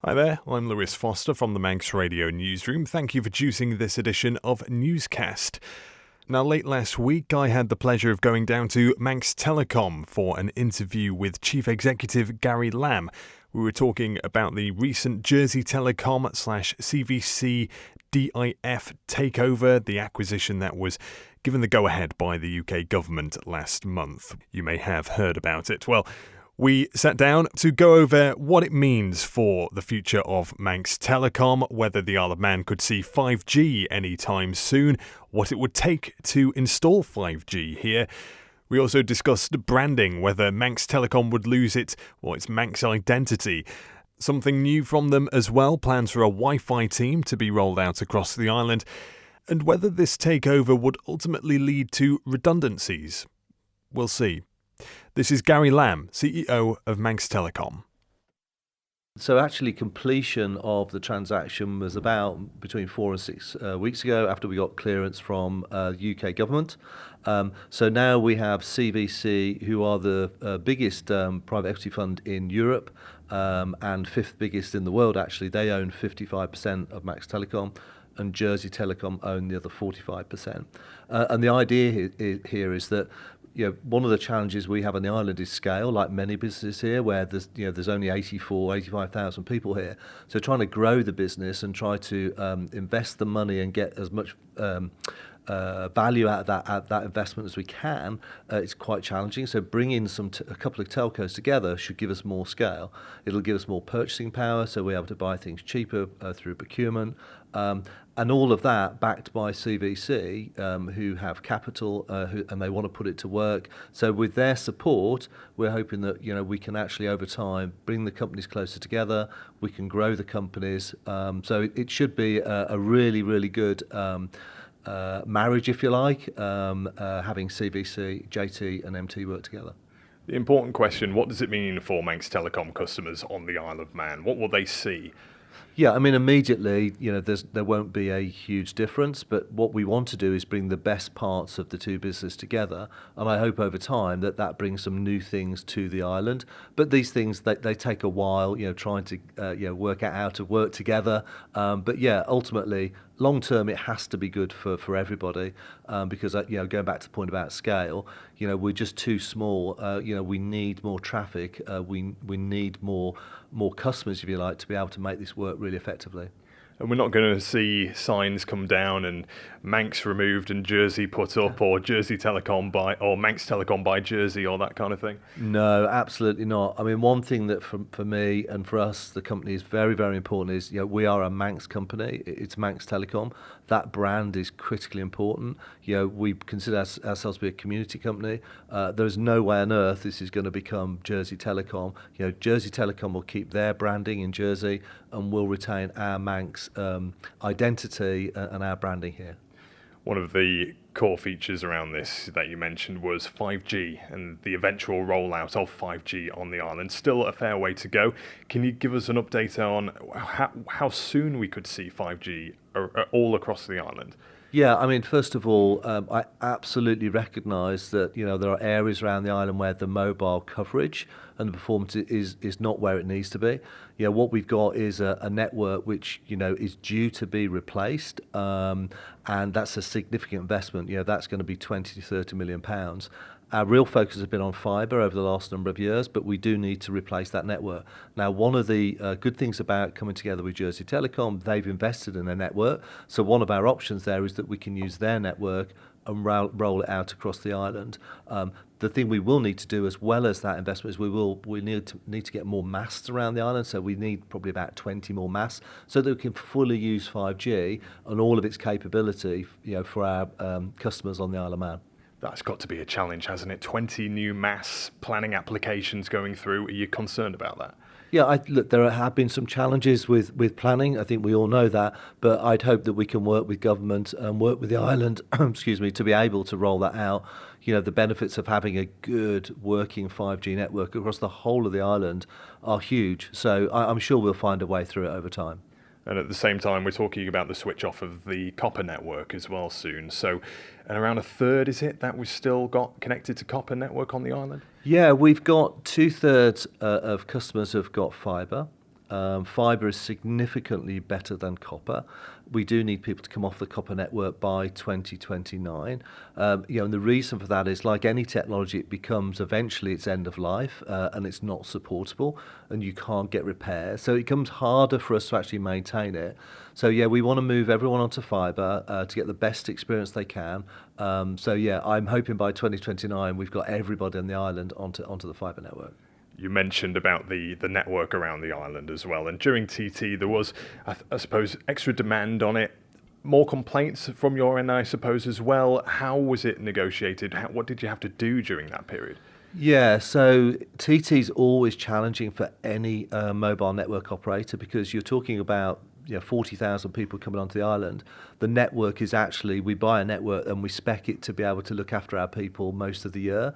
Hi there, I'm Lewis Foster from the Manx Radio Newsroom. Thank you for choosing this edition of Newscast. Now, late last week, I had the pleasure of going down to Manx Telecom for an interview with Chief Executive Gary Lamb. We were talking about the recent Jersey Telecom / CVC DIF takeover, the acquisition that was given the go-ahead by the UK government last month. You may have heard about it. Well, we sat down to go over what it means for the future of Manx Telecom, whether the Isle of Man could see 5G anytime soon, what it would take to install 5G here. We also discussed branding, whether Manx Telecom would lose its Manx identity. Something new from them as well, plans for a Wi-Fi team to be rolled out across the island, and whether this takeover would ultimately lead to redundancies. We'll see. This is Gary Lamb, CEO of Manx Telecom. So actually completion of the transaction was about between 4 and 6 weeks ago after we got clearance from the UK government. So now we have CVC, who are the biggest private equity fund in Europe and fifth biggest in the world actually. They own 55% of Manx Telecom, and Jersey Telecom own the other 45%. And the idea here is that one of the challenges we have on the island is scale, like many businesses here, where there's only 85,000 people here. So trying to grow the business and try to invest the money and get as much value out of that investment as we can, it's quite challenging. So bringing a couple of telcos together should give us more scale. It'll give us more purchasing power, so we're able to buy things cheaper through procurement. And all of that backed by CVC, who have capital and they want to put it to work. So with their support, we're hoping that we can actually over time bring the companies closer together. We can grow the companies. So it should be a really, really good marriage, if you like, having CVC, JT, and MT work together. The important question: what does it mean for Manx Telecom customers on the Isle of Man? What will they see? Yeah, I mean, immediately, there won't be a huge difference, but what we want to do is bring the best parts of the two businesses together, and I hope over time that brings some new things to the island. But these things, they take a while, trying to work out how to work together. But yeah, ultimately, long term, it has to be good for everybody, because going back to the point about scale, we're just too small. We need more traffic. We need more customers, if you like, to be able to make this work really effectively. And we're not going to see signs come down and Manx removed and Jersey put up, or Jersey Telecom or Manx Telecom by Jersey, or that kind of thing? No, absolutely not. I mean, one thing that for me and for us, the company, is very, very important is, we are a Manx company. It's Manx Telecom. That brand is critically important. We consider ourselves to be a community company. There's no way on earth this is going to become Jersey Telecom. Jersey Telecom will keep their branding in Jersey and will retain our Manx identity and our branding here. One of the core features around this that you mentioned was 5G and the eventual rollout of 5G on the island. Still a fair way to go. Can you give us an update on how soon we could see 5G all across the island? Yeah, I mean, first of all, I absolutely recognise that there are areas around the island where the mobile coverage and the performance is not where it needs to be. What we've got is a network which is due to be replaced, and that's a significant investment. That's going to be 20 to 30 million pounds. Our real focus has been on fibre over the last number of years, but we do need to replace that network. Now, one of the good things about coming together with Jersey Telecom, they've invested in their network. So one of our options there is that we can use their network and roll it out across the island. The thing we will need to do, as well as that investment, is we need to get more masts around the island. So we need probably about 20 more masts so that we can fully use 5G and all of its capability, for our customers on the Isle of Man. That's got to be a challenge, hasn't it? 20 new mass planning applications going through. Are you concerned about that? Yeah, look, there have been some challenges with planning. I think we all know that, but I'd hope that we can work with government and work with the island, excuse me, to be able to roll that out. The benefits of having a good working 5G network across the whole of the island are huge. So I'm sure we'll find a way through it over time. And at the same time, we're talking about the switch off of the copper network as well soon. So, and around a third, is it, that we've still got connected to copper network on the island? Yeah, we've got 2/3 of customers have got fibre. Fibre is significantly better than copper. We do need people to come off the copper network by 2029. And the reason for that is, like any technology, it becomes eventually its end of life, and it's not supportable, and you can't get repairs. So it becomes harder for us to actually maintain it. So we want to move everyone onto fibre to get the best experience they can. I'm hoping by 2029 we've got everybody on the island onto the fibre network. You mentioned about the network around the island as well, and during TT there was, I suppose, extra demand on it, more complaints from your end, I suppose, as well. How was it negotiated? What did you have to do during that period? Yeah, so TT is always challenging for any mobile network operator, because you're talking about 40,000 people coming onto the island. The network is actually, we buy a network and we spec it to be able to look after our people most of the year.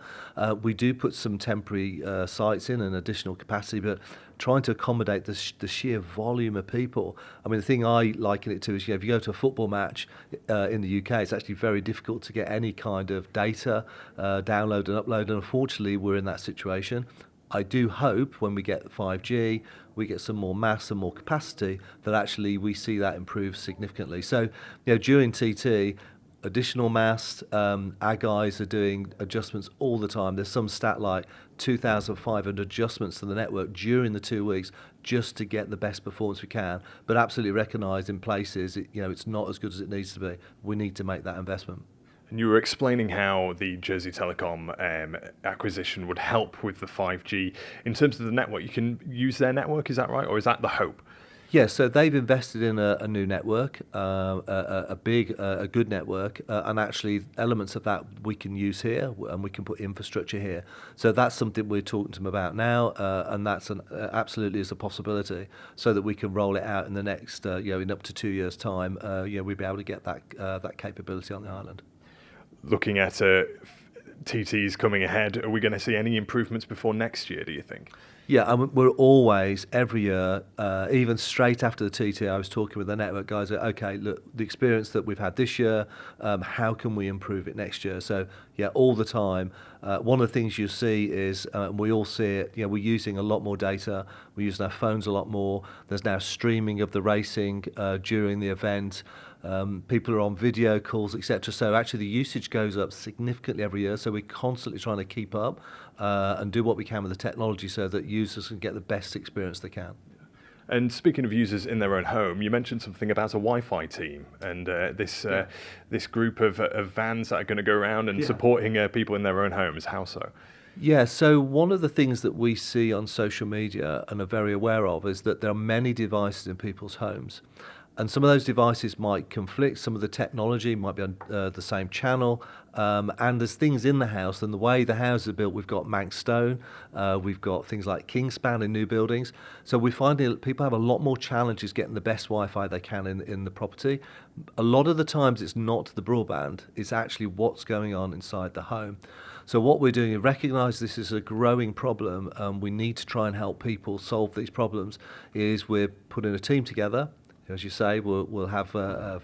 We do put some temporary sites in and additional capacity, but trying to accommodate the sheer volume of people. I mean, the thing I liken it to is, if you go to a football match in the UK, it's actually very difficult to get any kind of data download and upload, and unfortunately we're in that situation. I do hope when we get 5G, we get some more mass and more capacity, that actually we see that improve significantly. So, during TT, additional mass, our guys are doing adjustments all the time. There's some stat like 2,500 adjustments to the network during the 2 weeks, just to get the best performance we can. But absolutely recognise in places, it's not as good as it needs to be. We need to make that investment. And you were explaining how the Jersey Telecom acquisition would help with the 5G. In terms of the network, you can use their network, is that right? Or is that the hope? Yeah, so they've invested in a new network, a good network, and actually elements of that we can use here, and we can put infrastructure here. So that's something we're talking to them about now, and that's absolutely is a possibility, so that we can roll it out in the next, in up to 2 years' time. We'll be able to get that capability on the island. Looking at TTs coming ahead, are we going to see any improvements before next year, do you think? Yeah, and we're always, every year, even straight after the TT, I was talking with the network guys, okay, look, the experience that we've had this year, how can we improve it next year? So, all the time. One of the things you see is, we all see it, we're using a lot more data, we're using our phones a lot more, there's now streaming of the racing during the event. People are on video calls, etc. So actually the usage goes up significantly every year. So we're constantly trying to keep up and do what we can with the technology so that users can get the best experience they can. And speaking of users in their own home, you mentioned something about a Wi-Fi team and this group of vans that are going to go around and supporting people in their own homes. How so? Yeah, so one of the things that we see on social media and are very aware of is that there are many devices in people's homes. And some of those devices might conflict. Some of the technology might be on the same channel. And there's things in the house, and the way the houses are built, we've got Manx stone, we've got things like Kingspan in new buildings. So we're finding that people have a lot more challenges getting the best Wi-Fi they can in the property. A lot of the times it's not the broadband, it's actually what's going on inside the home. So what we're doing is recognise this is a growing problem, and we need to try and help people solve these problems, is we're putting a team together. As you say, we'll have a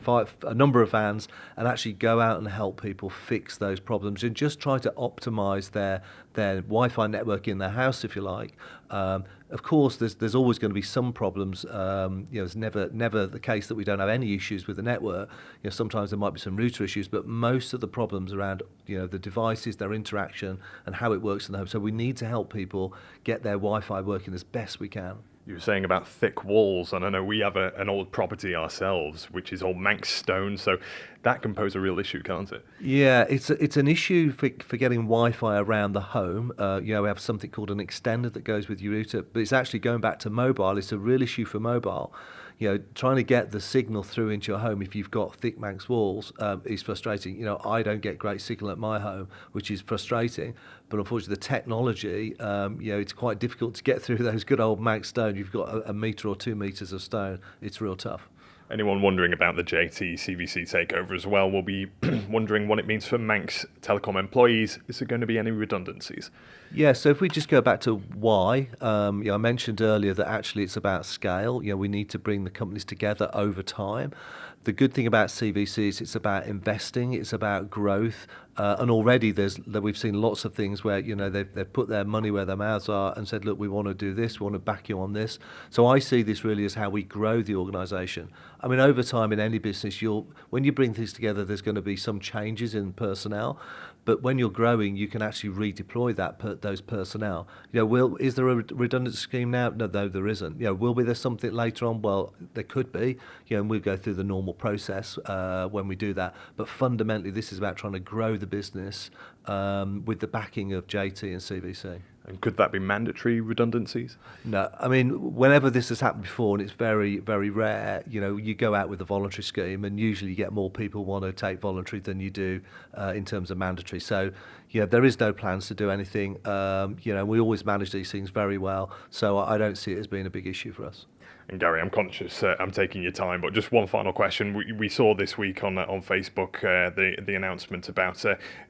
number of vans and actually go out and help people fix those problems and just try to optimise their Wi-Fi network in their house, if you like. Of course, there's always going to be some problems. It's never the case that we don't have any issues with the network. Sometimes there might be some router issues, but most of the problems around the devices, their interaction, and how it works in the home. So we need to help people get their Wi-Fi working as best we can. You were saying about thick walls, and I know we have an old property ourselves, which is all Manx stone, so that can pose a real issue, can't it? Yeah, it's an issue for getting Wi-Fi around the home. We have something called an extender that goes with your router, but it's actually going back to mobile. It's a real issue for mobile. Trying to get the signal through into your home if you've got thick Manx walls is frustrating. I don't get great signal at my home, which is frustrating. But unfortunately, the technology, it's quite difficult to get through those good old Manx stone. You've got a metre or 2 metres of stone. It's real tough. Anyone wondering about the JT CVC takeover as well will be wondering what it means for Manx Telecom employees. Is there going to be any redundancies? Yeah, so if we just go back to why, I mentioned earlier that actually it's about scale. We need to bring the companies together over time. The good thing about CVC is it's about investing, it's about growth, And already we've seen lots of things where, they've put their money where their mouths are and said, look, we want to do this, we want to back you on this. So I see this really as how we grow the organisation. I mean, over time in any business, when you bring things together, there's going to be some changes in personnel. But when you're growing, you can actually redeploy those personnel. Is there a redundancy scheme now? No, there isn't. Will be there something later on? Well, there could be. And we'll go through the normal process when we do that. But fundamentally, this is about trying to grow the business with the backing of JT and CVC. And could that be mandatory redundancies? No, I mean, whenever this has happened before, and it's very, very rare, you go out with a voluntary scheme, and usually you get more people want to take voluntary than you do in terms of mandatory. So, there is no plans to do anything. We always manage these things very well, so I don't see it as being a big issue for us. And Gary, I'm conscious I'm taking your time, but just one final question. We saw this week on Facebook the announcement about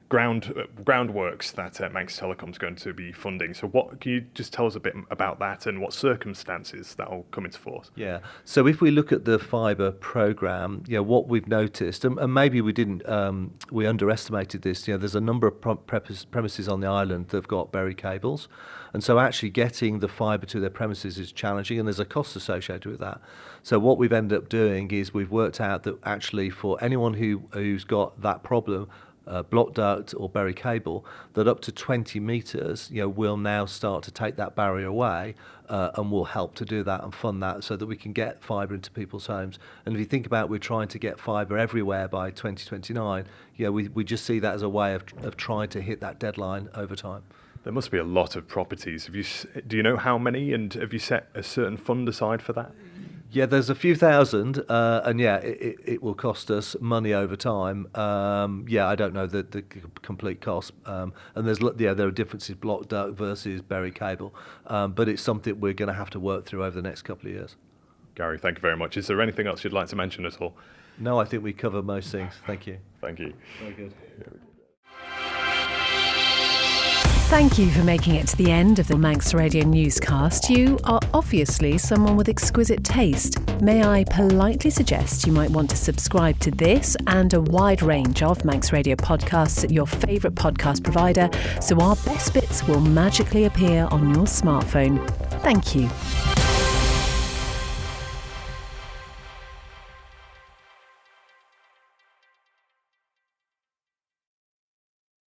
groundworks that Manx Telecom is going to be funding. So can you just tell us a bit about that and what circumstances that will come into force? Yeah. So if we look at the fibre programme, what we've noticed, and maybe we didn't, we underestimated this. There's a number of premises on the island that have got buried cables, and so actually getting the fibre to their premises is challenging, and there's a cost associated with that. So what we've ended up doing is we've worked out that actually for anyone who's got that problem, block duct or buried cable, that up to 20 metres, will now start to take that barrier away, and will help to do that and fund that so that we can get fibre into people's homes. And if you think about, we're trying to get fibre everywhere by 2029, we just see that as a way of trying to hit that deadline over time. There must be a lot of properties. Do you know how many, and have you set a certain fund aside for that? Yeah, there's a few thousand, and it will cost us money over time. I don't know the complete cost, and there are differences, block duct versus buried cable, but it's something we're going to have to work through over the next couple of years. Gary, thank you very much. Is there anything else you'd like to mention at all? No, I think we covered most things. Thank you. Thank you. Very good. Thank you for making it to the end of the Manx Radio Newscast. You are obviously someone with exquisite taste. May I politely suggest you might want to subscribe to this and a wide range of Manx Radio podcasts at your favourite podcast provider, so our best bits will magically appear on your smartphone. Thank you.